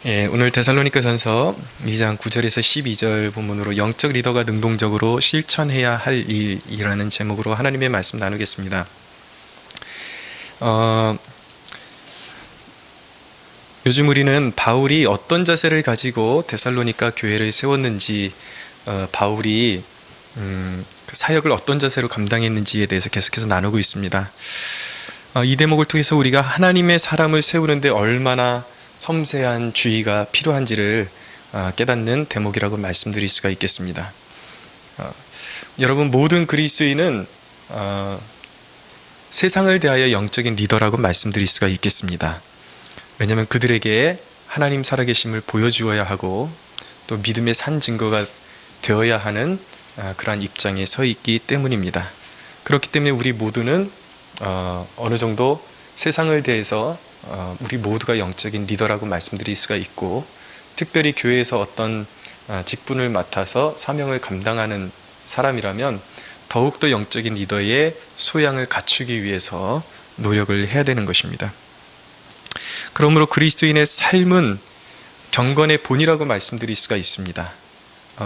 오늘 데살로니가전서 2장 9절에서 12절 본문으로 영적 리더가 능동적으로 실천해야 할 일이라는 제목으로 하나님의 말씀 나누겠습니다. 요즘 우리는 바울이 어떤 자세를 가지고 데살로니가 교회를 세웠는지, 바울이 사역을 어떤 자세로 감당했는지에 대해서 계속해서 나누고 있습니다. 이 대목을 통해서 우리가 하나님의 사람을 세우는데 얼마나 섬세한 주의가 필요한지를 깨닫는 대목이라고 말씀드릴 수가 있겠습니다. 여러분, 모든 그리스도인은 세상을 대하여 영적인 리더라고 말씀드릴 수가 있겠습니다. 왜냐하면 그들에게 하나님 살아계심을 보여주어야 하고 또 믿음의 산 증거가 되어야 하는 그러한 입장에 서 있기 때문입니다. 그렇기 때문에 우리 모두는 어느 정도 세상을 대해서 우리 모두가 영적인 리더라고 말씀드릴 수가 있고, 특별히 교회에서 어떤 직분을 맡아서 사명을 감당하는 사람이라면 더욱더 영적인 리더의 소양을 갖추기 위해서 노력을 해야 되는 것입니다. 그러므로 그리스도인의 삶은 경건의 본이라고 말씀드릴 수가 있습니다.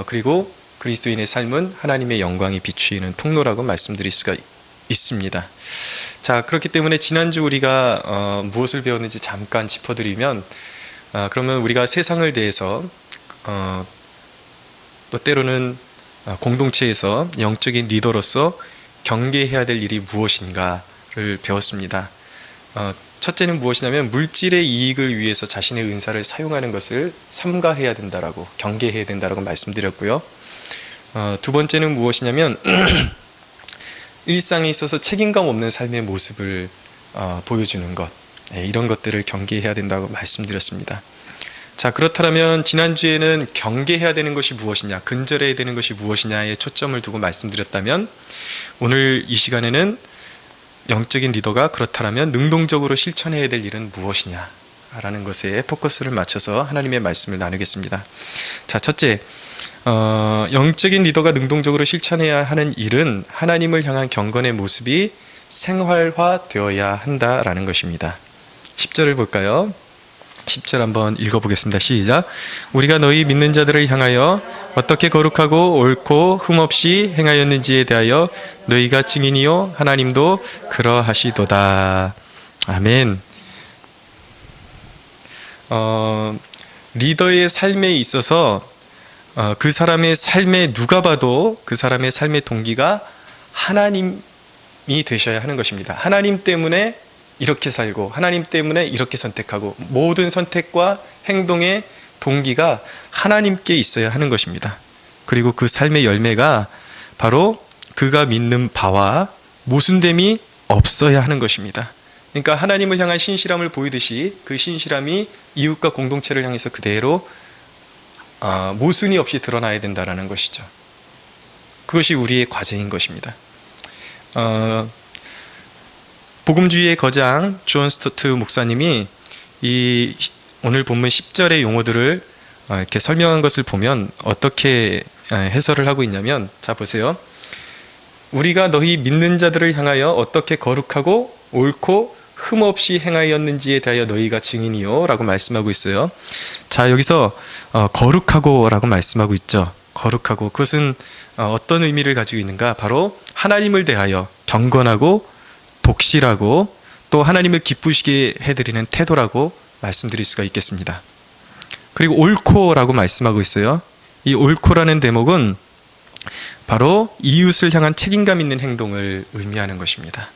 그리고 그리스도인의 삶은 하나님의 영광이 비추이는 통로라고 말씀드릴 수가 있습니다. 자, 그렇기 때문에 지난주 우리가 무엇을 배웠는지 잠깐 짚어드리면, 그러면 우리가 세상을 대해서 또 때로는 공동체에서 영적인 리더로서 경계해야 될 일이 무엇인가를 배웠습니다. 첫째는 무엇이냐면 물질의 이익을 위해서 자신의 은사를 사용하는 것을 삼가해야 된다라고, 경계해야 된다라고 말씀드렸고요. 두 번째는 무엇이냐면 일상에 있어서 책임감 없는 삶의 모습을 보여주는 것, 이런 것들을 경계해야 된다고 말씀드렸습니다. 자, 그렇다면 지난주에는 경계해야 되는 것이 무엇이냐, 근절해야 되는 것이 무엇이냐에 초점을 두고 말씀드렸다면, 오늘 이 시간에는 영적인 리더가 그렇다면 능동적으로 실천해야 될 일은 무엇이냐 라는 것에 포커스를 맞춰서 하나님의 말씀을 나누겠습니다. 자, 첫째, 영적인 리더가 능동적으로 실천해야 하는 일은 하나님을 향한 경건의 모습이 생활화 되어야 한다라는 것입니다. 10절을 볼까요? 10절 한번 읽어보겠습니다. 시작. 우리가 너희 믿는 자들을 향하여 어떻게 거룩하고 옳고 흠없이 행하였는지에 대하여 너희가 증인이요 하나님도 그러하시도다. 아멘. 리더의 삶에 있어서 그 사람의 삶에 누가 봐도 그 사람의 삶의 동기가 하나님이 되셔야 하는 것입니다. 하나님 때문에 이렇게 살고 하나님 때문에 이렇게 선택하고, 모든 선택과 행동의 동기가 하나님께 있어야 하는 것입니다. 그리고 그 삶의 열매가 바로 그가 믿는 바와 모순됨이 없어야 하는 것입니다. 그러니까 하나님을 향한 신실함을 보이듯이 그 신실함이 이웃과 공동체를 향해서 그대로 모순이 없이 드러나야 된다는 것이죠. 그것이 우리의 과제인 것입니다. 복음주의의 거장 존 스토트 목사님이 이 오늘 본문 10절의 용어들을 이렇게 설명한 것을 보면 어떻게 해설을 하고 있냐면, 자 보세요. 우리가 너희 믿는 자들을 향하여 어떻게 거룩하고 옳고 흠없이 행하였는지에 대하여 너희가 증인이요 라고 말씀하고 있어요. 자, 여기서 거룩하고 라고 말씀하고 있죠. 거룩하고, 그것은 어떤 의미를 가지고 있는가? 바로 하나님을 대하여 경건하고 독실하고 또 하나님을 기쁘시게 해드리는 태도라고 말씀드릴 수가 있겠습니다. 그리고 옳고라고 말씀하고 있어요. 이 옳고라는 대목은 바로 이웃을 향한 책임감 있는 행동을 의미하는 것입니다.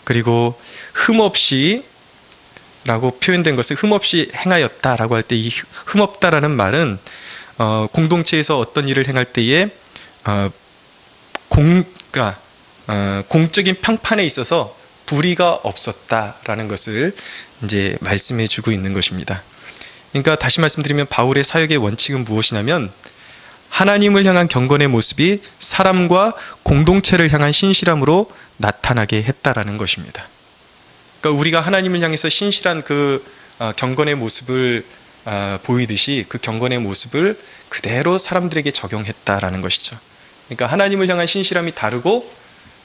그리고 흠없이 라고 표현된 것을 흡없이 행하였다라고 할 때, 이 흠없다라는 말은 공동체에서 어떤 일을 행할 때에 공적인 평판에 있어서 불의가 없었다라는 것을 이제 말씀해 주고 있는 것입니다. 그러니까 다시 말씀드리면 바울의 사역의 원칙은 무엇이냐면, 하나님을 향한 경건의 모습이 사람과 공동체를 향한 신실함으로 나타나게 했다라는 것입니다. 그러니까 우리가 하나님을 향해서 신실한 그 경건의 모습을 보이듯이 그 경건의 모습을 그대로 사람들에게 적용했다라는 것이죠. 그러니까 하나님을 향한 신실함이 다르고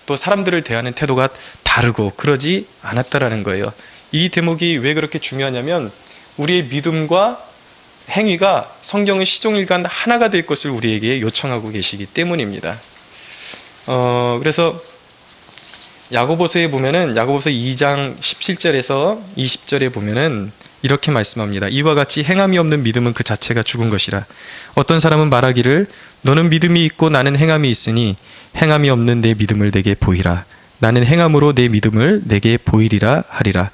또 사람들을 대하는 태도가 다르고 그러지 않았다라는 거예요. 이 대목이 왜 그렇게 중요하냐면, 우리의 믿음과 행위가 성경의 시종일관 하나가 될 것을 우리에게 요청하고 계시기 때문입니다. 그래서 야고보서에 보면은 야고보서 2장 17절에서 20절에 보면은 이렇게 말씀합니다. 이와 같이 행함이 없는 믿음은 그 자체가 죽은 것이라. 어떤 사람은 말하기를 너는 믿음이 있고 나는 행함이 있으니 행함이 없는 내 믿음을 내게 보이라. 나는 행함으로 내 믿음을 내게 보이리라 하리라.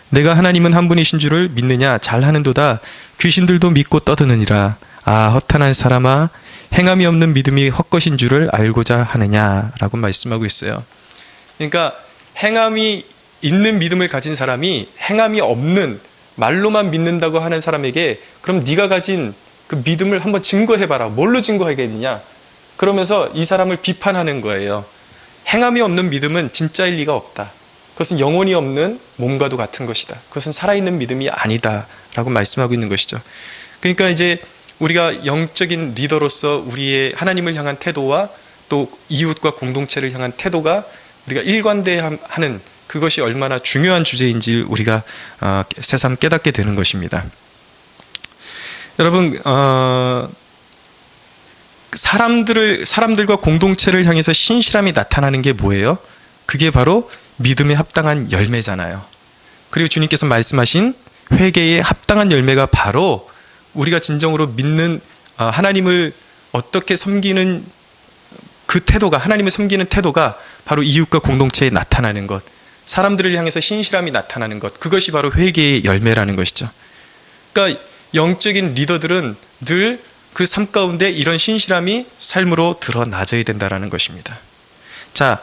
내가 하나님은 한 분이신 줄을 믿느냐? 잘하는도다. 귀신들도 믿고 떠드느니라. 아, 허탄한 사람아, 행함이 없는 믿음이 헛것인 줄을 알고자 하느냐라고 말씀하고 있어요. 그러니까 행함이 있는 믿음을 가진 사람이 행함이 없는, 말로만 믿는다고 하는 사람에게 그럼 네가 가진 그 믿음을 한번 증거해봐라. 뭘로 증거하겠느냐? 그러면서 이 사람을 비판하는 거예요. 행함이 없는 믿음은 진짜일 리가 없다. 그것은 영혼이 없는 몸과도 같은 것이다. 그것은 살아있는 믿음이 아니다 라고 말씀하고 있는 것이죠. 그러니까 이제 우리가 영적인 리더로서 우리의 하나님을 향한 태도와 또 이웃과 공동체를 향한 태도가 우리가 일관되하는, 그것이 얼마나 중요한 주제인지 우리가 새삼 깨닫게 되는 것입니다. 여러분, 사람들과 공동체를 향해서 신실함이 나타나는 게 뭐예요? 그게 바로 믿음에 합당한 열매잖아요. 그리고 주님께서 말씀하신 회개에 합당한 열매가 바로 우리가 진정으로 믿는 하나님을 어떻게 섬기는 그 태도가, 하나님을 섬기는 태도가 바로 이웃과 공동체에 나타나는 것, 사람들을 향해서 신실함이 나타나는 것, 그것이 바로 회개의 열매라는 것이죠. 그러니까 영적인 리더들은 늘 그 삶 가운데 이런 신실함이 삶으로 드러나져야 된다는 것입니다. 자,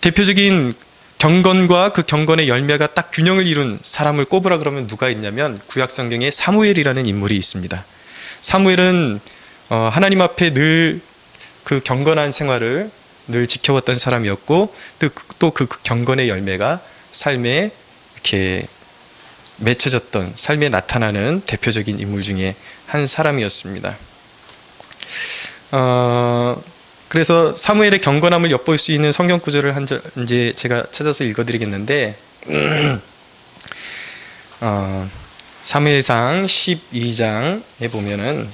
대표적인 경건과 그 경건의 열매가 딱 균형을 이룬 사람을 꼽으라 그러면 누가 있냐면 구약성경에 사무엘이라는 인물이 있습니다. 사무엘은 하나님 앞에 늘 그 경건한 생활을 늘 지켜왔던 사람이었고, 또 그 경건의 열매가 삶에 이렇게 맺혀졌던, 삶에 나타나는 대표적인 인물 중에 한 사람이었습니다. 그래서 사무엘의 경건함을 엿볼 수 있는 성경 구절을 이제 제가 찾아서 읽어드리겠는데, 사무엘상 12장에 보면은,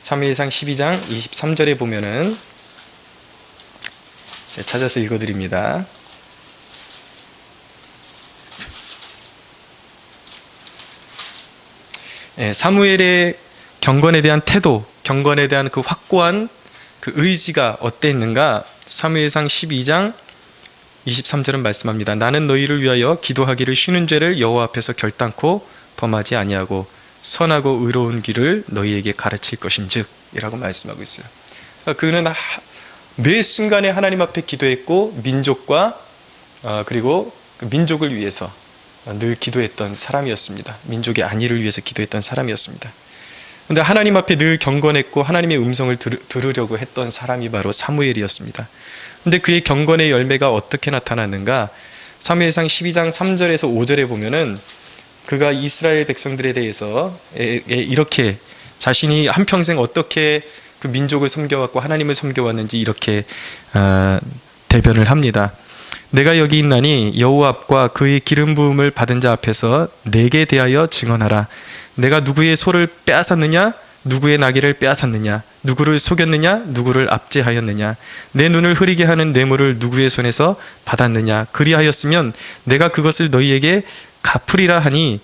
사무엘상 12장 23절에 보면은, 제가 찾아서 읽어드립니다. 사무엘의 경건에 대한 태도, 경건에 대한 그 확고한 그 의지가 어땠는가? 사무엘상 12장 23절은 말씀합니다. 나는 너희를 위하여 기도하기를 쉬는 죄를 여호와 앞에서 결단코 범하지 아니하고 선하고 의로운 길을 너희에게 가르칠 것인즉 이라고 말씀하고 있어요. 그는 매 순간에 하나님 앞에 기도했고 민족과 그리고 그 민족을 위해서 늘 기도했던 사람이었습니다. 민족의 안위를 위해서 기도했던 사람이었습니다. 그런데 하나님 앞에 늘 경건했고 하나님의 음성을 들으려고 했던 사람이 바로 사무엘이었습니다. 그런데 그의 경건의 열매가 어떻게 나타났는가? 사무엘상 12장 3절에서 5절에 보면은 그가 이스라엘 백성들에 대해서 이렇게 자신이 한평생 어떻게 그 민족을 섬겨왔고 하나님을 섬겨왔는지 이렇게 대변을 합니다. 내가 여기 있나니 여호와 앞과 그의 기름 부음을 받은 자 앞에서 내게 대하여 증언하라. 내가 누구의 소를 빼앗았느냐? 누구의 나귀를 빼앗았느냐? 누구를 속였느냐? 누구를 압제하였느냐? 내 눈을 흐리게 하는 뇌물을 누구의 손에서 받았느냐? 그리하였으면 내가 그것을 너희에게 갚으리라 하니,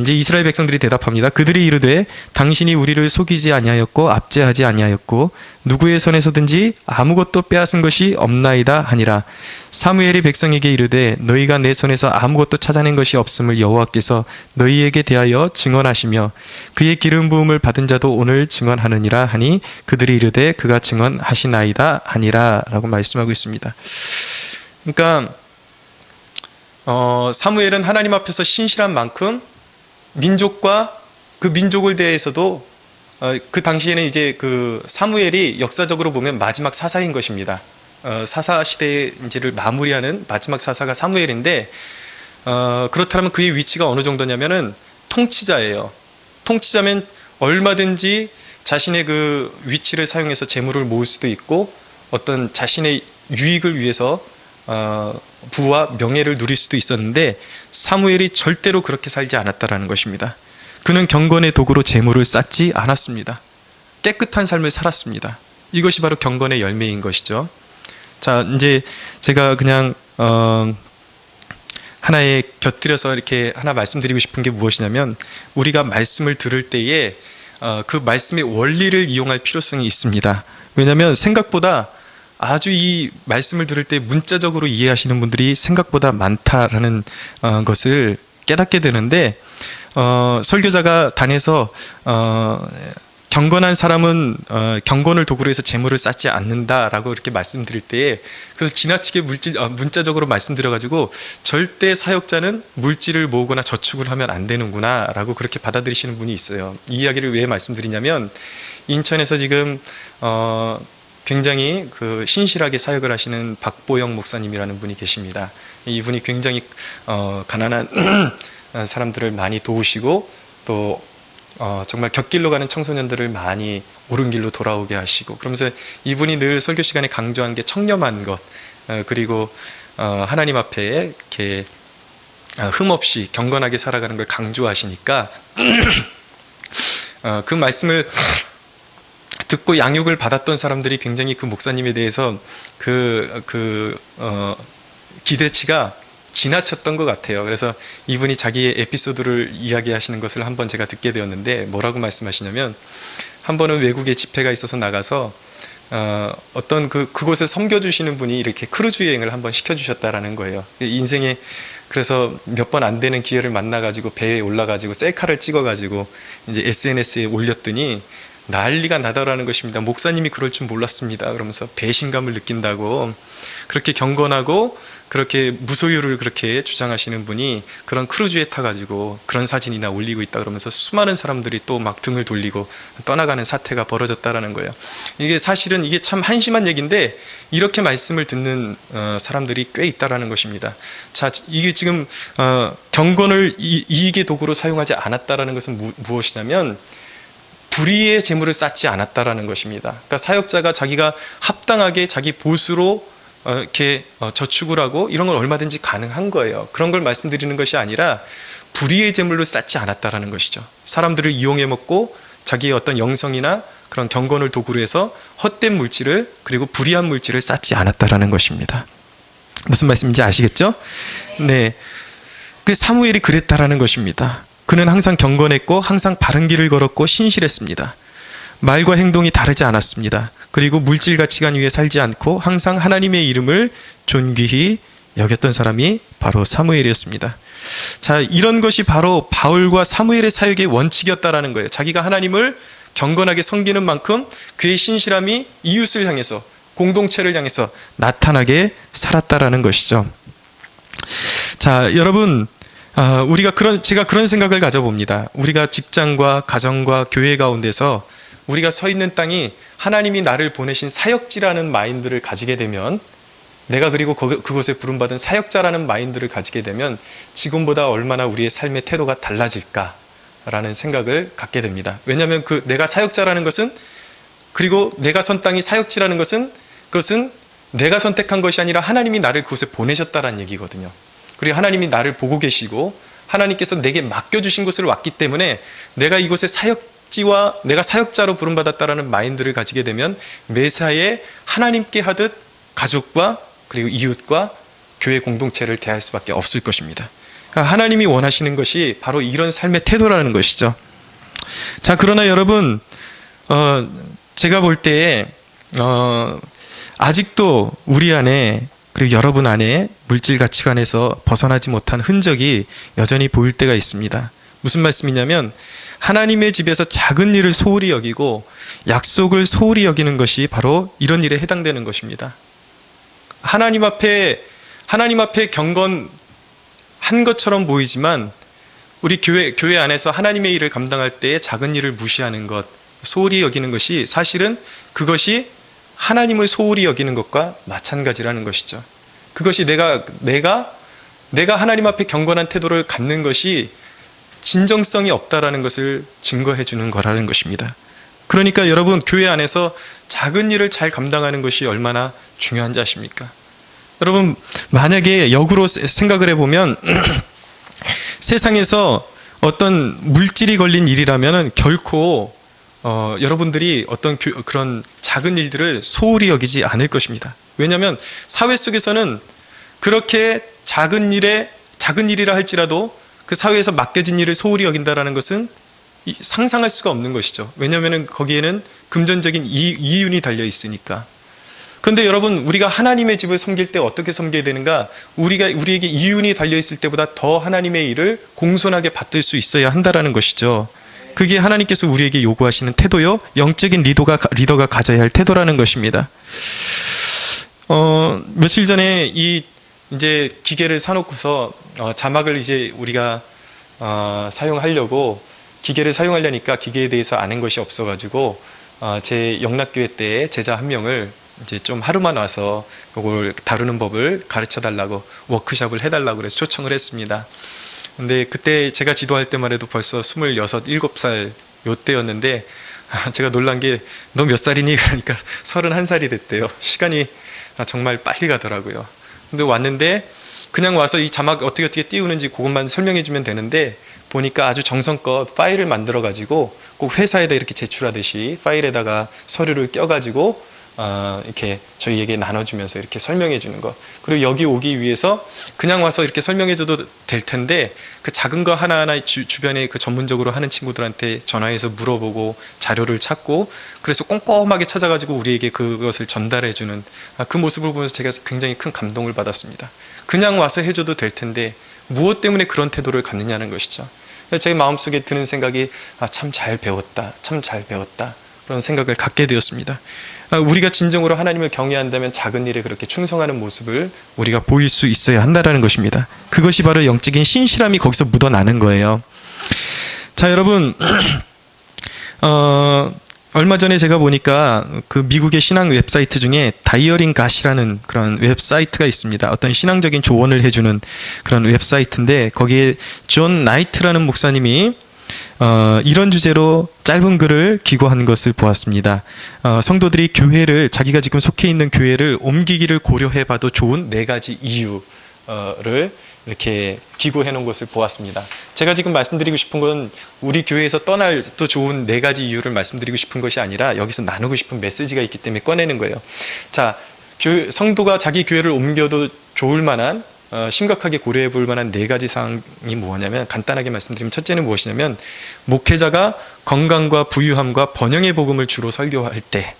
이제 이스라엘 백성들이 대답합니다. 그들이 이르되 당신이 우리를 속이지 아니하였고 압제하지 아니하였고 누구의 손에서든지 아무것도 빼앗은 것이 없나이다 하니라. 사무엘이 백성에게 이르되 너희가 내 손에서 아무것도 찾아낸 것이 없음을 여호와께서 너희에게 대하여 증언하시며 그의 기름 부음을 받은 자도 오늘 증언하느니라 하니 그들이 이르되 그가 증언하시나이다 하니라 라고 말씀하고 있습니다. 그러니까 사무엘은 하나님 앞에서 신실한 만큼 민족과 그 민족을 대해서도 그 당시에는 이제 그 사무엘이 역사적으로 보면 마지막 사사인 것입니다. 사사 시대를 마무리하는 마지막 사사가 사무엘인데, 그렇다면 그의 위치가 어느 정도냐면은 통치자예요. 통치자면 얼마든지 자신의 그 위치를 사용해서 재물을 모을 수도 있고 어떤 자신의 유익을 위해서 부와 명예를 누릴 수도 있었는데 사무엘이 절대로 그렇게 살지 않았다라는 것입니다. 그는 경건의 도구로 재물을 쌓지 않았습니다. 깨끗한 삶을 살았습니다. 이것이 바로 경건의 열매인 것이죠. 자, 이제 제가 그냥 하나의 곁들여서 이렇게 하나 말씀드리고 싶은 게 무엇이냐면, 우리가 말씀을 들을 때에 그 말씀의 원리를 이용할 필요성이 있습니다. 왜냐하면 생각보다 아주 이 말씀을 들을 때 문자적으로 이해하시는 분들이 생각보다 많다라는 것을 깨닫게 되는데, 설교자가 단에서 경건한 사람은 경건을 도구로 해서 재물을 쌓지 않는다라고 이렇게 말씀드릴 때에, 그래서 지나치게 문자적으로 말씀드려가지고 절대 사역자는 물질을 모으거나 저축을 하면 안 되는구나라고 그렇게 받아들이시는 분이 있어요. 이 이야기를 왜 말씀드리냐면, 인천에서 지금 굉장히 신실하게 사역을 하시는 박보영 목사님이라는 분이 계십니다. 이분이 굉장히 가난한 사람들을 많이 도우시고, 또 정말 곁길로 가는 청소년들을 많이 옳은 길로 돌아오게 하시고, 그러면서 이분이 늘 설교 시간에 강조한 게 청렴한 것, 그리고 하나님 앞에 이렇게 흠없이 경건하게 살아가는 걸 강조하시니까 그 말씀을 듣고 양육을 받았던 사람들이 굉장히 그 목사님에 대해서 기대치가 지나쳤던 것 같아요. 그래서 이분이 자기의 에피소드를 이야기하시는 것을 한번 제가 듣게 되었는데, 뭐라고 말씀하시냐면, 한 번은 외국에 집회가 있어서 나가서 어떤 그곳에 섬겨주시는 분이 이렇게 크루즈 여행을 한번 시켜주셨다라는 거예요. 인생에 그래서 몇 번 안 되는 기회를 만나가지고 배에 올라가지고 셀카를 찍어가지고 이제 SNS에 올렸더니 난리가 나더라는 것입니다. 목사님이 그럴 줄 몰랐습니다. 그러면서 배신감을 느낀다고, 그렇게 경건하고 그렇게 무소유를 그렇게 주장하시는 분이 그런 크루즈에 타가지고 그런 사진이나 올리고 있다 그러면서 수많은 사람들이 또 막 등을 돌리고 떠나가는 사태가 벌어졌다라는 거예요. 이게 사실은 이게 참 한심한 얘기인데, 이렇게 말씀을 듣는 사람들이 꽤 있다라는 것입니다. 자, 이게 지금 경건을 이익의 도구로 사용하지 않았다라는 것은 무엇이냐면, 불의의 재물을 쌓지 않았다라는 것입니다. 그러니까 사역자가 자기가 합당하게 자기 보수로 이렇게 저축을 하고 이런 건 얼마든지 가능한 거예요. 그런 걸 말씀드리는 것이 아니라 불의의 재물로 쌓지 않았다라는 것이죠. 사람들을 이용해 먹고 자기의 어떤 영성이나 그런 경건을 도구로 해서 헛된 물질을, 그리고 불의한 물질을 쌓지 않았다라는 것입니다. 무슨 말씀인지 아시겠죠? 네, 그 사무엘이 그랬다라는 것입니다. 그는 항상 경건했고 항상 바른 길을 걸었고 신실했습니다. 말과 행동이 다르지 않았습니다. 그리고 물질 가치관 위에 살지 않고 항상 하나님의 이름을 존귀히 여겼던 사람이 바로 사무엘이었습니다. 자, 이런 것이 바로 바울과 사무엘의 사역의 원칙이었다라는 거예요. 자기가 하나님을 경건하게 섬기는 만큼 그의 신실함이 이웃을 향해서, 공동체를 향해서 나타나게 살았다라는 것이죠. 자, 여러분, 제가 그런 생각을 가져봅니다. 우리가 직장과 가정과 교회 가운데서 우리가 서 있는 땅이 하나님이 나를 보내신 사역지라는 마인드를 가지게 되면, 내가 그리고 그곳에 부름받은 사역자라는 마인드를 가지게 되면 지금보다 얼마나 우리의 삶의 태도가 달라질까라는 생각을 갖게 됩니다. 왜냐하면 내가 사역자라는 것은, 그리고 내가 선 땅이 사역지라는 것은, 그것은 내가 선택한 것이 아니라 하나님이 나를 그곳에 보내셨다라는 얘기거든요. 그리고 하나님이 나를 보고 계시고 하나님께서 내게 맡겨주신 곳을 왔기 때문에 내가 이곳에 사역지와 내가 사역자로 부름받았다라는 마인드를 가지게 되면 매사에 하나님께 하듯 가족과 그리고 이웃과 교회 공동체를 대할 수밖에 없을 것입니다. 그러니까 하나님이 원하시는 것이 바로 이런 삶의 태도라는 것이죠. 자, 그러나 여러분, 제가 볼 때에 아직도 우리 안에, 그리고 여러분 안에 물질 가치관에서 벗어나지 못한 흔적이 여전히 보일 때가 있습니다. 무슨 말씀이냐면, 하나님의 집에서 작은 일을 소홀히 여기고 약속을 소홀히 여기는 것이 바로 이런 일에 해당되는 것입니다. 하나님 앞에 경건한 것처럼 보이지만 우리 교회 안에서 하나님의 일을 감당할 때 작은 일을 무시하는 것, 소홀히 여기는 것이 사실은 그것이 하나님을 소홀히 여기는 것과 마찬가지라는 것이죠. 그것이 내가 하나님 앞에 경건한 태도를 갖는 것이 진정성이 없다라는 것을 증거해 주는 거라는 것입니다. 그러니까 여러분, 교회 안에서 작은 일을 잘 감당하는 것이 얼마나 중요한지 아십니까? 여러분, 만약에 역으로 생각을 해보면 세상에서 어떤 물질이 걸린 일이라면은 결코 여러분들이 어떤 그런 작은 일들을 소홀히 여기지 않을 것입니다. 왜냐하면 사회 속에서는 그렇게 작은 일이라 할지라도 그 사회에서 맡겨진 일을 소홀히 여긴다라는 것은 상상할 수가 없는 것이죠. 왜냐하면 거기에는 금전적인 이윤이 달려 있으니까. 그런데 여러분, 우리가 하나님의 집을 섬길 때 어떻게 섬겨야 되는가? 우리에게 이윤이 달려 있을 때보다 더 하나님의 일을 공손하게 받들 수 있어야 한다라는 것이죠. 그게 하나님께서 우리에게 요구하시는 태도요, 영적인 리더가 가져야 할 태도라는 것입니다. 며칠 전에 이제 기계를 사놓고서 자막을 이제 우리가 사용하려고 기계를 사용하려니까 기계에 대해서 아는 것이 없어가지고 제 영락교회 때 제자 한 명을 이제 좀 하루만 와서 그걸 다루는 법을 가르쳐 달라고 워크숍을 해달라고 그래서 초청을 했습니다. 근데 그때 제가 지도할 때만 해도 벌써 26, 7살 요때였는데 제가 놀란 게 너 몇 살이니? 그러니까 31살이 됐대요. 시간이 정말 빨리 가더라고요. 근데 왔는데 그냥 와서 이 자막 어떻게 띄우는지 그것만 설명해 주면 되는데 보니까 아주 정성껏 파일을 만들어 가지고 꼭 회사에다 이렇게 제출하듯이 파일에다가 서류를 껴 가지고 이렇게 저희에게 나눠주면서 이렇게 설명해 주는 것. 그리고 여기 오기 위해서 그냥 와서 이렇게 설명해 줘도 될 텐데 그 작은 거 하나하나 주변에 그 전문적으로 하는 친구들한테 전화해서 물어보고 자료를 찾고 그래서 꼼꼼하게 찾아가지고 우리에게 그것을 전달해 주는 그 모습을 보면서 제가 굉장히 큰 감동을 받았습니다. 그냥 와서 해줘도 될 텐데 무엇 때문에 그런 태도를 갖느냐는 것이죠. 제 마음속에 드는 생각이 참 잘 배웠다, 참 잘 배웠다, 그런 생각을 갖게 되었습니다. 우리가 진정으로 하나님을 경외한다면 작은 일에 그렇게 충성하는 모습을 우리가 보일 수 있어야 한다는 것입니다. 그것이 바로 영적인 신실함이 거기서 묻어나는 거예요. 자, 여러분, 얼마 전에 제가 보니까 그 미국의 신앙 웹사이트 중에 다이어링 갓이라는 그런 웹사이트가 있습니다. 어떤 신앙적인 조언을 해주는 그런 웹사이트인데 거기에 존 나이트라는 목사님이 이런 주제로 짧은 글을 기고한 것을 보았습니다. 성도들이 자기가 지금 속해 있는 교회를 옮기기를 고려해봐도 좋은 4가지 이유를 이렇게 기고해 놓은 것을 보았습니다. 제가 지금 말씀드리고 싶은 건 우리 교회에서 떠날 또 좋은 4가지 이유를 말씀드리고 싶은 것이 아니라 여기서 나누고 싶은 메시지가 있기 때문에 꺼내는 거예요. 자, 성도가 자기 교회를 옮겨도 좋을 만한 심각하게 고려해 볼 만한 4가지 사항이 뭐냐면 간단하게 말씀드리면 첫째는 무엇이냐면 목회자가 건강과 부유함과 번영의 복음을 주로 설교할 때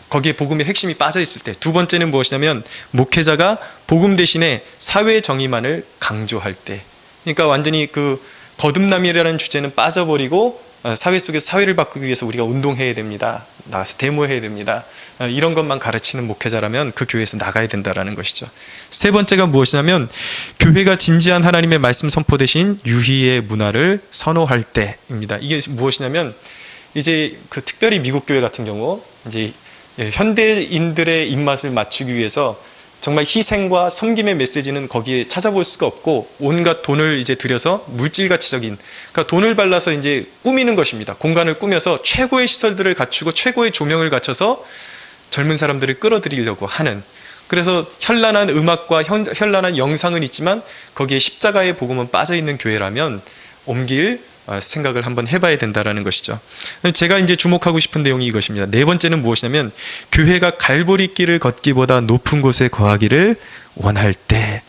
거기에 복음의 핵심이 빠져 있을 때. 두 번째는 무엇이냐면 목회자가 복음 대신에 사회 정의만을 강조할 때. 그러니까 완전히 그 거듭남이라는 주제는 빠져버리고 사회 속에서 사회를 바꾸기 위해서 우리가 운동해야 됩니다. 나가서 데모해야 됩니다. 이런 것만 가르치는 목회자라면 그 교회에서 나가야 된다는 것이죠. 세 번째가 무엇이냐면 교회가 진지한 하나님의 말씀 선포 대신 유희의 문화를 선호할 때입니다. 이게 무엇이냐면 이제 그 특별히 미국 교회 같은 경우 이제 현대인들의 입맛을 맞추기 위해서 정말 희생과 섬김의 메시지는 거기에 찾아볼 수가 없고 온갖 돈을 이제 들여서 물질가치적인, 그러니까 돈을 발라서 이제 꾸미는 것입니다. 공간을 꾸며서 최고의 시설들을 갖추고 최고의 조명을 갖춰서 젊은 사람들을 끌어들이려고 하는. 그래서 현란한 음악과 현란한 영상은 있지만 거기에 십자가의 복음은 빠져 있는 교회라면 옮길 생각을 한번 해봐야 된다는 것이죠. 제가 이제 주목하고 싶은 내용이 이것입니다. 네 번째는 무엇이냐면 교회가 갈보리길을 걷기보다 높은 곳에 거하기를 원할 때.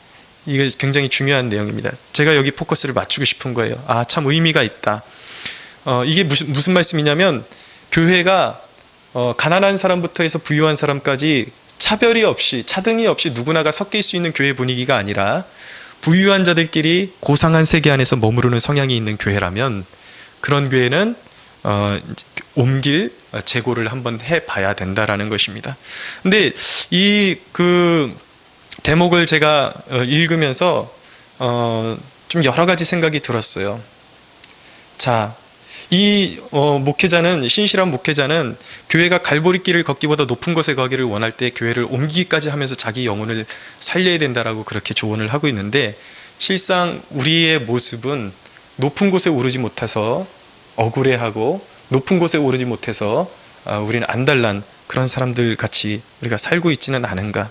이게 굉장히 중요한 내용입니다. 제가 여기 포커스를 맞추고 싶은 거예요. 참 의미가 있다. 이게 무슨 말씀이냐면 교회가 가난한 사람부터 해서 부유한 사람까지 차별이 없이 차등이 없이 누구나가 섞일 수 있는 교회 분위기가 아니라 부유한 자들끼리 고상한 세계 안에서 머무르는 성향이 있는 교회라면 그런 교회는 옮길 재고를 한번 해봐야 된다라는 것입니다. 근데 이 대목을 제가 읽으면서 좀 여러 가지 생각이 들었어요. 자, 이 목회자는, 신실한 목회자는 교회가 갈보리길을 걷기보다 높은 곳에 가기를 원할 때 교회를 옮기기까지 하면서 자기 영혼을 살려야 된다라고 그렇게 조언을 하고 있는데, 실상 우리의 모습은 높은 곳에 오르지 못해서 억울해하고 높은 곳에 오르지 못해서 우리는 안달난 그런 사람들 같이 우리가 살고 있지는 않은가.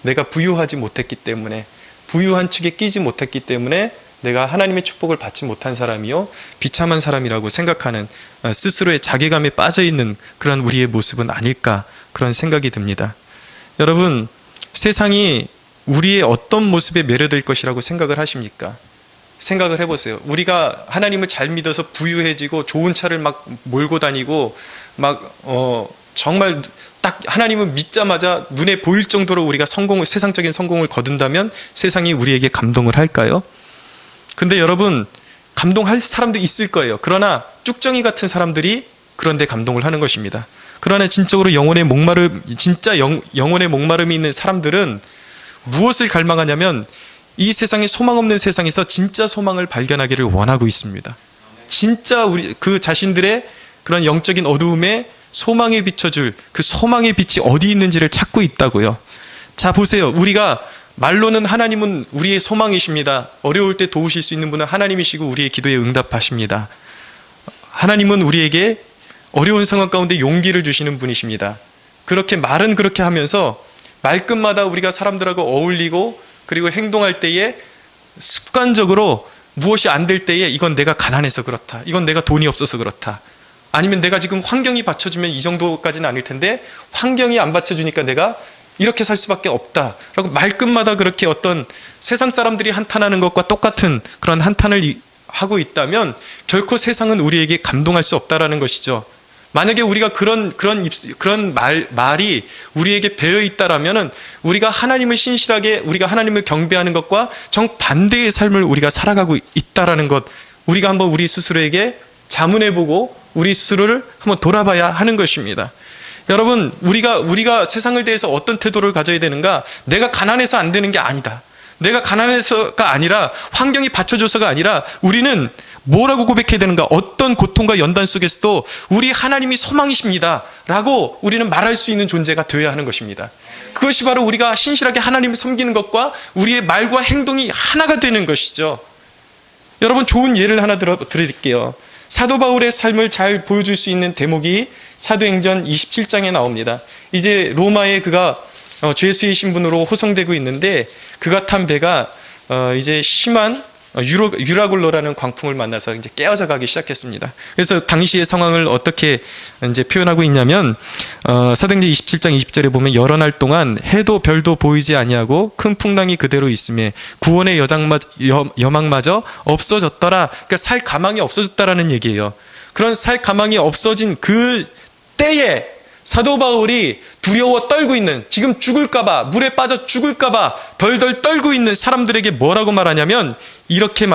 내가 부유하지 못했기 때문에, 부유한 축에 끼지 못했기 때문에 내가 하나님의 축복을 받지 못한 사람이요 비참한 사람이라고 생각하는 스스로의 자괴감에 빠져있는 그런 우리의 모습은 아닐까 그런 생각이 듭니다. 여러분, 세상이 우리의 어떤 모습에 매료될 것이라고 생각을 하십니까? 생각을 해보세요. 우리가 하나님을 잘 믿어서 부유해지고 좋은 차를 막 몰고 다니고 정말 딱 하나님을 믿자마자 눈에 보일 정도로 우리가 세상적인 성공을 거둔다면 세상이 우리에게 감동을 할까요? 근데 여러분, 감동할 사람도 있을 거예요. 그러나 쭉정이 같은 사람들이 그런데 감동을 하는 것입니다. 그러나 진짜 영혼의 목마름이 있는 사람들은 무엇을 갈망하냐면 이 세상에 소망 없는 세상에서 진짜 소망을 발견하기를 원하고 있습니다. 진짜 그 자신들의 그런 영적인 어두움에 소망에 비춰줄 그 소망의 빛이 어디 있는지를 찾고 있다고요. 자, 보세요. 우리가 말로는 하나님은 우리의 소망이십니다. 어려울 때 도우실 수 있는 분은 하나님이시고 우리의 기도에 응답하십니다. 하나님은 우리에게 어려운 상황 가운데 용기를 주시는 분이십니다. 그렇게 말은 그렇게 하면서 말끝마다 우리가 사람들하고 어울리고 그리고 행동할 때에 습관적으로 무엇이 안 될 때에 이건 내가 가난해서 그렇다. 이건 내가 돈이 없어서 그렇다. 아니면 내가 지금 환경이 받쳐주면 이 정도까지는 아닐 텐데 환경이 안 받쳐주니까 내가 이렇게 살 수밖에 없다 라고 말끝마다 그렇게 어떤 세상 사람들이 한탄하는 것과 똑같은 그런 한탄을 하고 있다면 결코 세상은 우리에게 감동할 수 없다라는 것이죠. 만약에 우리가 그런 말이 우리에게 배어 있다라면은 우리가 하나님을 신실하게 우리가 하나님을 경배하는 것과 정반대의 삶을 우리가 살아가고 있다라는 것, 우리가 한번 우리 스스로에게 자문해보고 우리 스스로를 한번 돌아봐야 하는 것입니다. 여러분, 우리가 세상을 대해서 어떤 태도를 가져야 되는가? 내가 가난해서 안 되는 게 아니다. 내가 가난해서가 아니라 환경이 받쳐줘서가 아니라 우리는 뭐라고 고백해야 되는가? 어떤 고통과 연단 속에서도 우리 하나님이 소망이십니다 라고 우리는 말할 수 있는 존재가 되어야 하는 것입니다. 그것이 바로 우리가 신실하게 하나님을 섬기는 것과 우리의 말과 행동이 하나가 되는 것이죠. 여러분, 좋은 예를 하나 드릴게요. 사도 바울의 삶을 잘 보여줄 수 있는 대목이 사도행전 27장에 나옵니다. 이제 로마에 그가 죄수의 신분으로 호송되고 있는데 그가 탄 배가 이제 심한 유라굴로라는 광풍을 만나서 이제 깨어져 가기 시작했습니다. 그래서 당시의 상황을 어떻게 이제 표현하고 있냐면 사도행전 27장 20절에 보면 여러 날 동안 해도 별도 보이지 아니하고 큰 풍랑이 그대로 있음에 구원의 여망마저 없어졌더라. 그러니까 살 가망이 없어졌다라는 얘기예요. 그런 살 가망이 없어진 그 때에 사도 바울이 두려워 떨고 있는, 지금 죽을까봐, 물에 빠져 죽을까봐 덜덜 떨고 있는 사람들에게 뭐라고 말하냐면 이렇게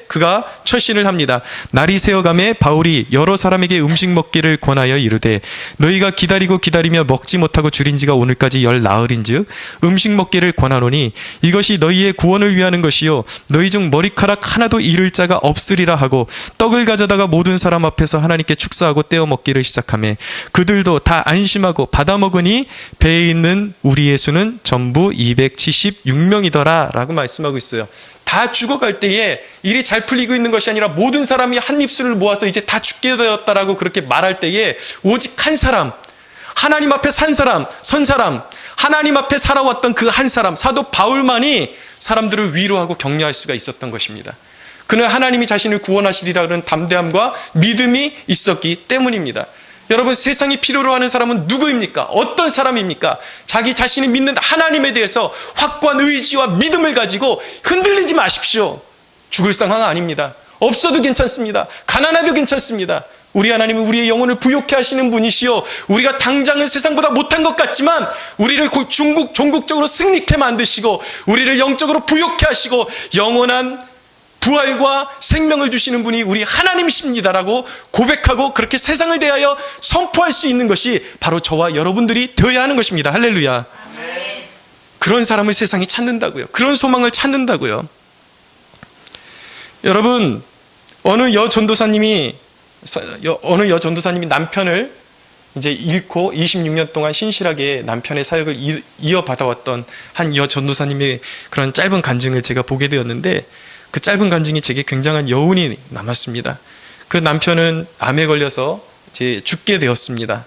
그가 철신을 합니다. 날이 새어가매 바울이 여러 사람에게 음식 먹기를 권하여 이르되 너희가 기다리며 먹지 못하고 줄인 지가 오늘까지 열 나흘인즉 음식 먹기를 권하노니 이것이 너희의 구원을 위하는 것이요 너희 중 머리카락 하나도 잃을 자가 없으리라 하고 떡을 가져다가 모든 사람 앞에서 하나님께 축사하고 떼어 먹기를 시작하매 그들도 다 안심하고 받아 먹으니 배에 있는 우리의 수는 전부 276명이더라 라고 말씀하고 있어요. 다 죽어갈 때에 일이 잘 풀리고 있는 것이 아니라 모든 사람이 한 입술을 모아서 이제 다 죽게 되었다라고 그렇게 말할 때에 오직 한 사람, 하나님 앞에 선 사람, 하나님 앞에 살아왔던 그 한 사람, 사도 바울만이 사람들을 위로하고 격려할 수가 있었던 것입니다. 그는 하나님이 자신을 구원하시리라는 담대함과 믿음이 있었기 때문입니다. 여러분, 세상이 필요로 하는 사람은 누구입니까? 어떤 사람입니까? 자기 자신이 믿는 하나님에 대해서 확고한 의지와 믿음을 가지고 흔들리지 마십시오. 죽을 상황 아닙니다. 없어도 괜찮습니다. 가난해도 괜찮습니다. 우리 하나님은 우리의 영혼을 부욕해 하시는 분이시요 우리가 당장은 세상보다 못한 것 같지만 우리를 종국적으로 승리케 만드시고 우리를 영적으로 부욕해 하시고 영원한 부활과 생명을 주시는 분이 우리 하나님이십니다라고 고백하고 그렇게 세상을 대하여 선포할 수 있는 것이 바로 저와 여러분들이 되어야 하는 것입니다. 할렐루야. 아멘. 그런 사람을 세상이 찾는다고요. 그런 소망을 찾는다고요. 여러분, 어느 여 전도사님이 남편을 이제 잃고 26년 동안 신실하게 남편의 사역을 이어받아왔던 한 여 전도사님의 그런 짧은 간증을 제가 보게 되었는데 그 짧은 간증이 제게 굉장한 여운이 남았습니다. 그 남편은 암에 걸려서 이제 죽게 되었습니다.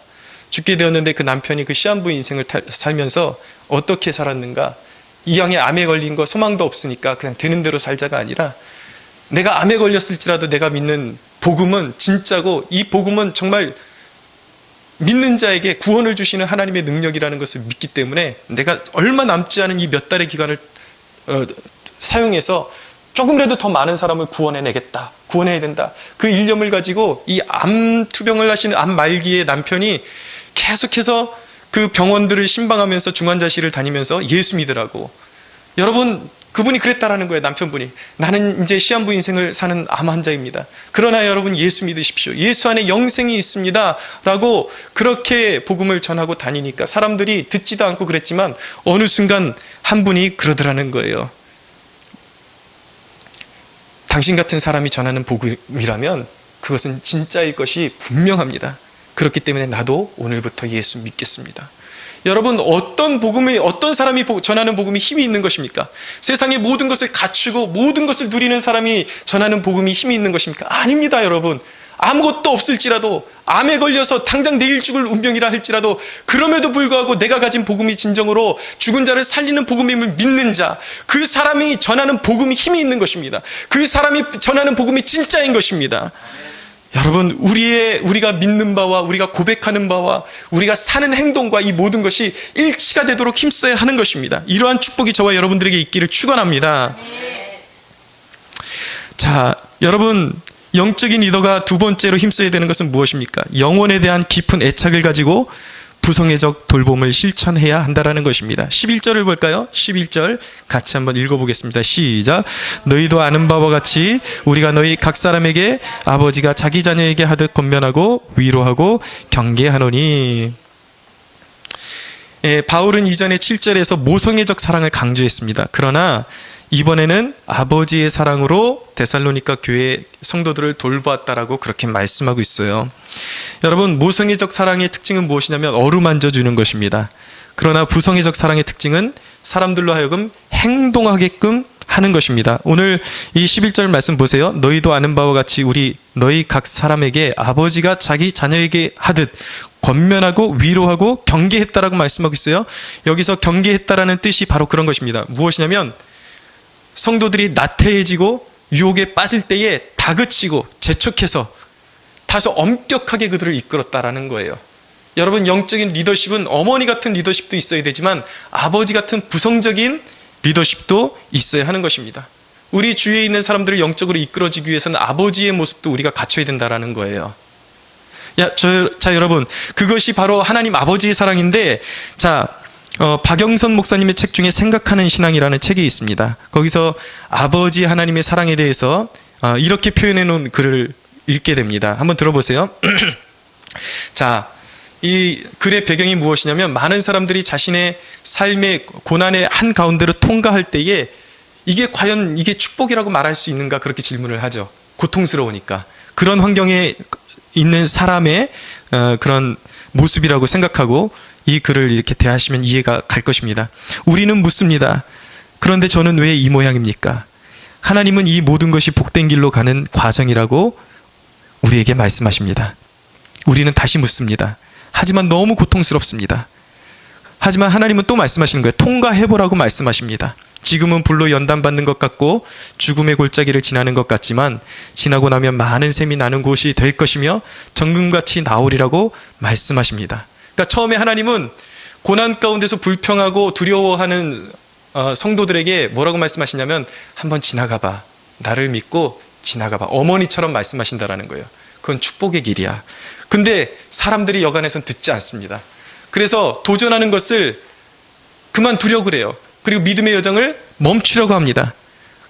죽게 되었는데 그 남편이 그 시한부 인생을 살면서 어떻게 살았는가? 이왕에 암에 걸린 거 소망도 없으니까 그냥 되는 대로 살자가 아니라 내가 암에 걸렸을지라도 내가 믿는 복음은 진짜고 이 복음은 정말 믿는 자에게 구원을 주시는 하나님의 능력이라는 것을 믿기 때문에 내가 얼마 남지 않은 이 몇 달의 기간을 사용해서 조금이라도 더 많은 사람을 구원해내겠다, 구원해야 된다, 그 일념을 가지고 이 암 투병을 하시는 암 말기의 남편이 계속해서 그 병원들을 신방하면서 중환자실을 다니면서 예수 믿으라고. 여러분, 그분이 그랬다라는 거예요. 남편분이. 나는 이제 시한부 인생을 사는 암 환자입니다. 그러나 여러분 예수 믿으십시오. 예수 안에 영생이 있습니다 라고 그렇게 복음을 전하고 다니니까 사람들이 듣지도 않고 그랬지만 어느 순간 한 분이 그러더라는 거예요. 당신 같은 사람이 전하는 복음이라면 그것은 진짜일 것이 분명합니다. 그렇기 때문에 나도 오늘부터 예수 믿겠습니다. 여러분, 어떤 사람이 전하는 복음이 힘이 있는 것입니까? 세상의 모든 것을 갖추고 모든 것을 누리는 사람이 전하는 복음이 힘이 있는 것입니까? 아닙니다, 여러분. 아무것도 없을지라도, 암에 걸려서 당장 내일 죽을 운명이라 할지라도 그럼에도 불구하고 내가 가진 복음이 진정으로 죽은 자를 살리는 복음임을 믿는 자, 그 사람이 전하는 복음이 힘이 있는 것입니다. 그 사람이 전하는 복음이 진짜인 것입니다. 여러분, 우리가 믿는 바와 우리가 고백하는 바와 우리가 사는 행동과 이 모든 것이 일치가 되도록 힘써야 하는 것입니다. 이러한 축복이 저와 여러분들에게 있기를 축원합니다. 자, 여러분, 영적인 리더가 두 번째로 힘써야 되는 것은 무엇입니까? 영혼에 대한 깊은 애착을 가지고 부성애적 돌봄을 실천해야 한다는 것입니다. 11절을 볼까요? 11절 같이 한번 읽어보겠습니다. 시작. 너희도 아는 바와 같이 우리가 너희 각 사람에게 아버지가 자기 자녀에게 하듯 권면하고 위로하고 경계하노니. 바울은 이전에 7절에서 모성애적 사랑을 강조했습니다. 그러나 이번에는 아버지의 사랑으로 데살로니가 교회 성도들을 돌보았다라고 그렇게 말씀하고 있어요. 여러분, 모성애적 사랑의 특징은 무엇이냐면 어루만져 주는 것입니다. 그러나 부성애적 사랑의 특징은 사람들로 하여금 행동하게끔 하는 것입니다. 오늘 이 11절 말씀 보세요. 너희도 아는 바와 같이 너희 각 사람에게 아버지가 자기 자녀에게 하듯 권면하고 위로하고 경계했다라고 말씀하고 있어요. 여기서 경계했다라는 뜻이 바로 그런 것입니다. 무엇이냐면 성도들이 나태해지고 유혹에 빠질 때에 다그치고 재촉해서 다소 엄격하게 그들을 이끌었다라는 거예요. 여러분, 영적인 리더십은 어머니 같은 리더십도 있어야 되지만 아버지 같은 부성적인 리더십도 있어야 하는 것입니다. 우리 주위에 있는 사람들을 영적으로 이끌어주기 위해서는 아버지의 모습도 우리가 갖춰야 된다라는 거예요. 자, 여러분, 그것이 바로 하나님 아버지의 사랑인데, 박영선 목사님의 책 중에 생각하는 신앙이라는 책이 있습니다. 거기서 아버지 하나님의 사랑에 대해서 이렇게 표현해 놓은 글을 읽게 됩니다. 한번 들어보세요. 자, 이 글의 배경이 무엇이냐면 많은 사람들이 자신의 삶의 고난의 한가운데로 통과할 때에 이게 과연 이게 축복이라고 말할 수 있는가 그렇게 질문을 하죠. 고통스러우니까. 그런 환경에 있는 사람의 그런 모습이라고 생각하고 이 글을 이렇게 대하시면 이해가 갈 것입니다. 우리는 묻습니다. 그런데 저는 왜 이 모양입니까? 하나님은 이 모든 것이 복된 길로 가는 과정이라고 우리에게 말씀하십니다. 우리는 다시 묻습니다. 하지만 너무 고통스럽습니다. 하지만 하나님은 또 말씀하시는 거예요. 통과해보라고 말씀하십니다. 지금은 불로 연단받는 것 같고 죽음의 골짜기를 지나는 것 같지만 지나고 나면 많은 샘이 나는 곳이 될 것이며 정금같이 나오리라고 말씀하십니다. 그러니까 처음에 하나님은 고난 가운데서 불평하고 두려워하는 성도들에게 뭐라고 말씀하시냐면 한번 지나가봐. 나를 믿고 지나가봐. 어머니처럼 말씀하신다라는 거예요. 그건 축복의 길이야. 근데 사람들이 여간에선 듣지 않습니다. 그래서 도전하는 것을 그만두려고 그래요. 그리고 믿음의 여정을 멈추려고 합니다.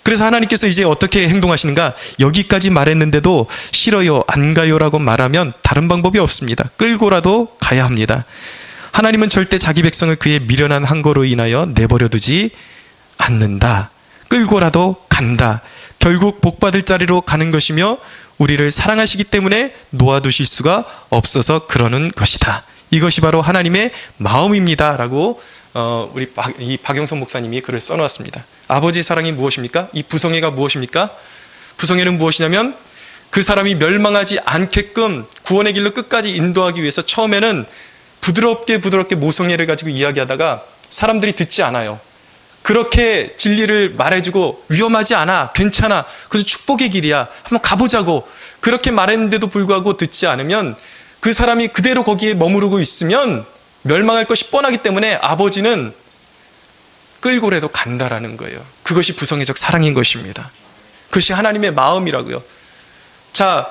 그래서 하나님께서 이제 어떻게 행동하시는가? 여기까지 말했는데도 싫어요, 안 가요라고 말하면 다른 방법이 없습니다. 끌고라도 가야 합니다. 하나님은 절대 자기 백성을 그의 미련한 항거로 인하여 내버려 두지 않는다. 끌고라도 간다. 결국 복받을 자리로 가는 것이며 우리를 사랑하시기 때문에 놓아두실 수가 없어서 그러는 것이다. 이것이 바로 하나님의 마음입니다 라고 우리 이 박영선 목사님이 글을 써놓았습니다. 아버지의 사랑이 무엇입니까? 이 부성애가 무엇입니까? 부성애는 무엇이냐면 그 사람이 멸망하지 않게끔 구원의 길로 끝까지 인도하기 위해서 처음에는 부드럽게 모성애를 가지고 이야기하다가 사람들이 듣지 않아요. 그렇게 진리를 말해주고 위험하지 않아, 괜찮아, 그래서 축복의 길이야, 한번 가보자고 그렇게 말했는데도 불구하고 듣지 않으면 그 사람이 그대로 거기에 머무르고 있으면 멸망할 것이 뻔하기 때문에 아버지는 끌고라도 간다라는 거예요. 그것이 부성애적 사랑인 것입니다. 그것이 하나님의 마음이라고요. 자,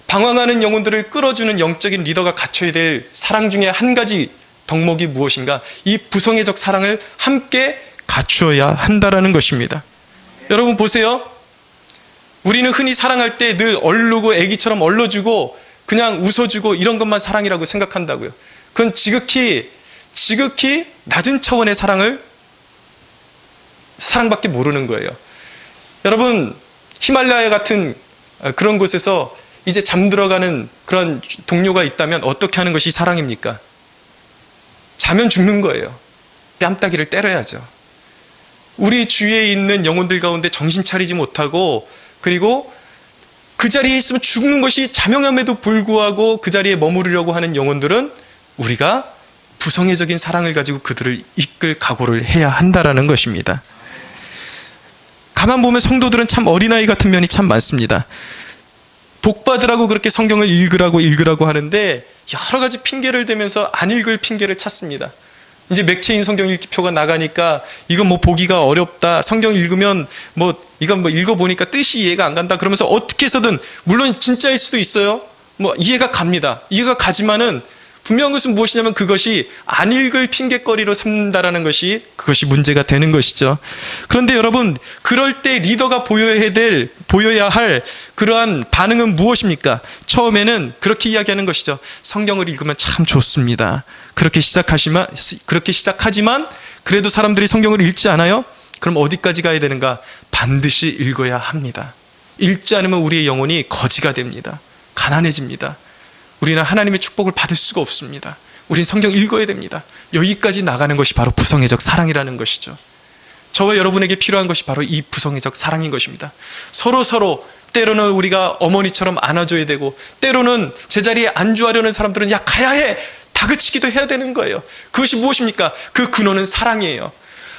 방황하는 영혼들을 끌어주는 영적인 리더가 갖춰야 될 사랑 중에 한 가지 덕목이 무엇인가? 이 부성애적 사랑을 함께 갖추어야 한다라는 것입니다. 여러분 보세요. 우리는 흔히 사랑할 때 늘 얼르고 애기처럼 얼러주고 그냥 웃어주고 이런 것만 사랑이라고 생각한다고요. 그건 지극히 낮은 차원의 사랑밖에 모르는 거예요. 여러분, 히말라야 같은 그런 곳에서 이제 잠들어가는 그런 동료가 있다면 어떻게 하는 것이 사랑입니까? 자면 죽는 거예요. 뺨따기를 때려야죠. 우리 주위에 있는 영혼들 가운데 정신 차리지 못하고 그리고 그 자리에 있으면 죽는 것이 자명함에도 불구하고 그 자리에 머무르려고 하는 영혼들은 우리가 부성애적인 사랑을 가지고 그들을 이끌 각오를 해야 한다라는 것입니다. 가만 보면 성도들은 참 어린아이 같은 면이 참 많습니다. 복받으라고 그렇게 성경을 읽으라고 하는데 여러 가지 핑계를 대면서 안 읽을 핑계를 찾습니다. 이제 맥체인 성경 읽기표가 나가니까 이건 뭐 보기가 어렵다. 성경 읽으면 이건 읽어보니까 뜻이 이해가 안 간다. 그러면서 어떻게 해서든 물론 진짜일 수도 있어요. 이해가 갑니다. 이해가 가지만은 분명한 것은 무엇이냐면 그것이 안 읽을 핑계거리로 삼는다라는 것이 그것이 문제가 되는 것이죠. 그런데 여러분, 그럴 때 리더가 보여야 할 그러한 반응은 무엇입니까? 처음에는 그렇게 이야기하는 것이죠. 성경을 읽으면 참 좋습니다. 그렇게 시작하지만 그래도 사람들이 성경을 읽지 않아요? 그럼 어디까지 가야 되는가? 반드시 읽어야 합니다. 읽지 않으면 우리의 영혼이 거지가 됩니다. 가난해집니다. 우리는 하나님의 축복을 받을 수가 없습니다. 우린 성경 읽어야 됩니다. 여기까지 나가는 것이 바로 부성애적 사랑이라는 것이죠. 저와 여러분에게 필요한 것이 바로 이 부성애적 사랑인 것입니다. 서로 때로는 우리가 어머니처럼 안아줘야 되고 때로는 제자리에 안주하려는 사람들은 야 가야 해! 다그치기도 해야 되는 거예요. 그것이 무엇입니까? 그 근원은 사랑이에요.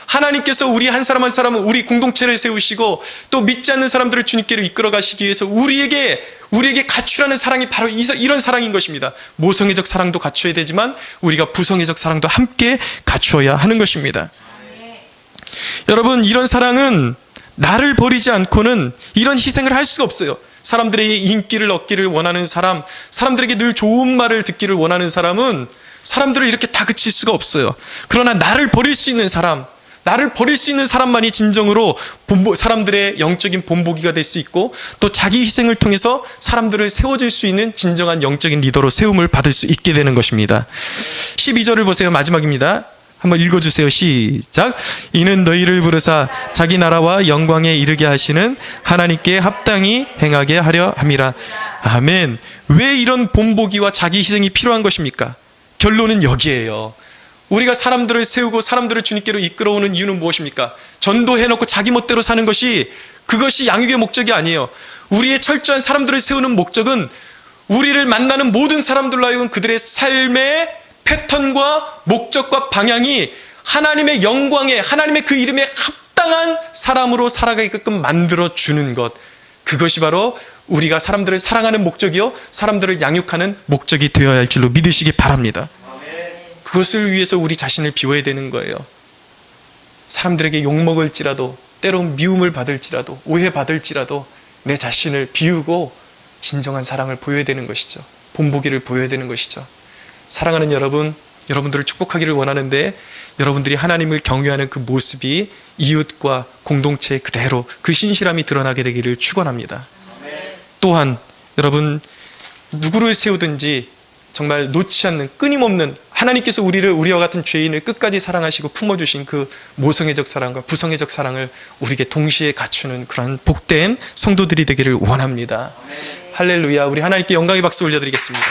하나님께서 우리 한 사람 한 사람은 우리 공동체를 세우시고 또 믿지 않는 사람들을 주님께로 이끌어 가시기 위해서 우리에게 갖추라는 사랑이 바로 이런 사랑인 것입니다. 모성애적 사랑도 갖춰야 되지만 우리가 부성애적 사랑도 함께 갖추어야 하는 것입니다. 여러분, 이런 사랑은 나를 버리지 않고는 이런 희생을 할 수가 없어요. 사람들의 인기를 얻기를 원하는 사람, 사람들에게 늘 좋은 말을 듣기를 원하는 사람은 사람들을 이렇게 다그칠 수가 없어요. 그러나 나를 버릴 수 있는 사람만이 진정으로 사람들의 영적인 본보기가 될 수 있고 또 자기 희생을 통해서 사람들을 세워줄 수 있는 진정한 영적인 리더로 세움을 받을 수 있게 되는 것입니다. 12절을 보세요. 마지막입니다. 한번 읽어주세요. 시작. 이는 너희를 부르사 자기 나라와 영광에 이르게 하시는 하나님께 합당히 행하게 하려 함이라. 아멘. 왜 이런 본보기와 자기 희생이 필요한 것입니까? 결론은 여기에요. 우리가 사람들을 세우고 사람들을 주님께로 이끌어오는 이유는 무엇입니까? 전도해놓고 자기 멋대로 사는 그것이 양육의 목적이 아니에요. 우리의 철저한 사람들을 세우는 목적은 우리를 만나는 모든 사람들로 하여금 그들의 삶의 패턴과 목적과 방향이 하나님의 영광에, 하나님의 그 이름에 합당한 사람으로 살아가게끔 만들어주는 것, 그것이 바로 우리가 사람들을 사랑하는 목적이요 사람들을 양육하는 목적이 되어야 할 줄로 믿으시기 바랍니다. 그것을 위해서 우리 자신을 비워야 되는 거예요. 사람들에게 욕먹을지라도 때론 미움을 받을지라도 오해받을지라도 내 자신을 비우고 진정한 사랑을 보여야 되는 것이죠. 본보기를 보여야 되는 것이죠. 사랑하는 여러분들을 축복하기를 원하는데 여러분들이 하나님을 경외하는 그 모습이 이웃과 공동체에 그대로 그 신실함이 드러나게 되기를 축원합니다. 또한 여러분, 누구를 세우든지 정말 놓지 않는 끊임없는 하나님께서 우리와 같은 죄인을 끝까지 사랑하시고 품어주신 그 모성애적 사랑과 부성애적 사랑을 우리에게 동시에 갖추는 그런 복된 성도들이 되기를 원합니다. 할렐루야. 우리 하나님께 영광의 박수 올려드리겠습니다.